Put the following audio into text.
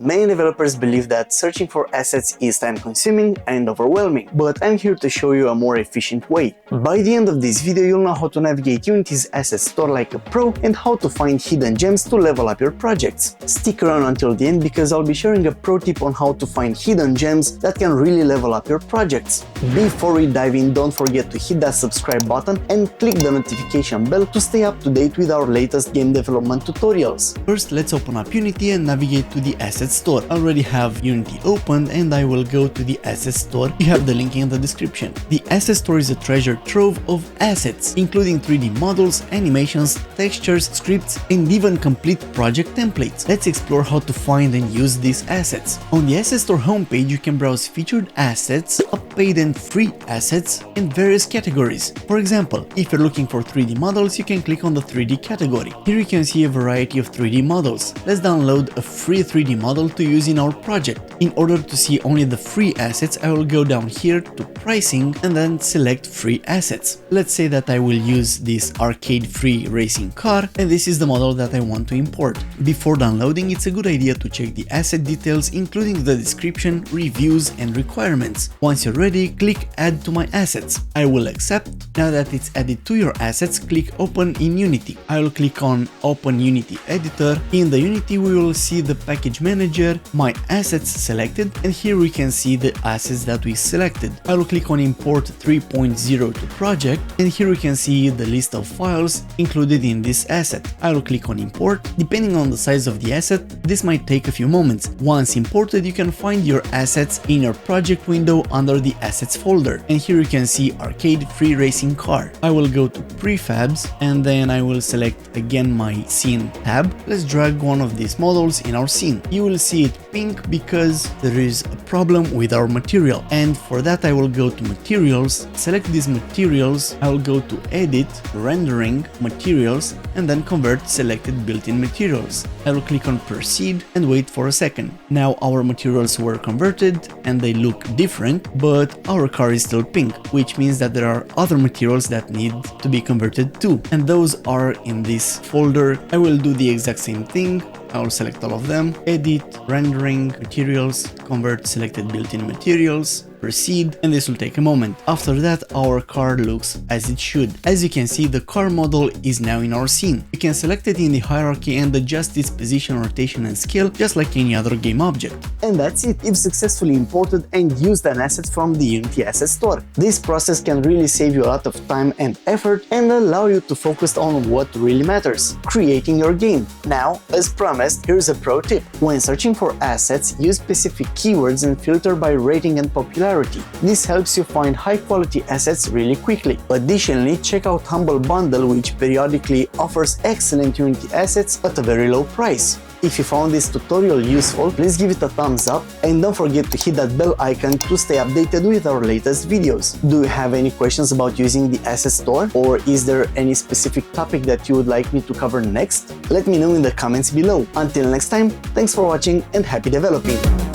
Many developers believe that searching for assets is time-consuming and overwhelming, but I'm here to show you a more efficient way. By the end of this video, you'll know how to navigate Unity's asset store like a pro and how to find hidden gems to level up your projects. Stick around until the end because I'll be sharing a pro tip on how to find hidden gems that can really level up your projects. Before we dive in, don't forget to hit that subscribe button and click the notification bell to stay up to date with our latest game development tutorials. First, let's open up Unity and navigate to the asset store. I already have Unity opened and I will go to the asset store. You have the link in the description. The asset store is a treasure trove of assets, including 3D models, animations, textures, scripts, and even complete project templates. Let's explore how to find and use these assets. On the asset store homepage, you can browse featured assets, paid and free assets in various categories. For example, if you're looking for 3D models, you can click on the 3D category. Here you can see a variety of 3D models. Let's download a free 3D model to use in our project. In order to see only the free assets, I will go down here to pricing and then select free assets. Let's say that I will use this arcade free racing car and this is the model that I want to import. Before downloading, it's a good idea to check the asset details, including the description, reviews and requirements. Once you're ready, click add to my assets. I will accept. Now that it's added to your assets, click open in Unity. I will click on open Unity editor. In the Unity we will see the package manager, my assets selected, and here we can see the assets that we selected. I will click on import 3.0 to project and here we can see the list of files included in this asset. I will click on import. Depending on the size of the asset, this might take a few moments. Once imported, you can find your assets in your project window under the assets folder, and here you can see arcade free racing car. I will go to prefabs and then I will select again my scene tab. Let's drag one of these models in our scene. You will see it pink because there is a problem with our material, and for that I will go to materials, select these materials. I will go to edit, rendering, materials, and then convert selected built-in materials. I will click on proceed and wait for a second. Now our materials were converted and they look different, but our car is still pink, which means that there are other materials that need to be converted too, and those are in this folder. I will do the exact same thing. I will select all of them, edit, rendering, materials, convert selected built-in materials, proceed, and this will take a moment. After that, our car looks as it should. As you can see, the car model is now in our scene. You can select it in the hierarchy and adjust its position, rotation and scale just like any other game object. And that's it. You've successfully imported and used an asset from the Unity asset store. This process can really save you a lot of time and effort and allow you to focus on what really matters, creating your game. Now, as promised, here's a pro tip. When searching for assets, use specific keywords and filter by rating and popularity. This helps you find high-quality assets really quickly. Additionally, check out Humble Bundle, which periodically offers excellent Unity assets at a very low price. If you found this tutorial useful, please give it a thumbs up and don't forget to hit that bell icon to stay updated with our latest videos. Do you have any questions about using the asset store, or is there any specific topic that you would like me to cover next? Let me know in the comments below. Until next time, thanks for watching and happy developing!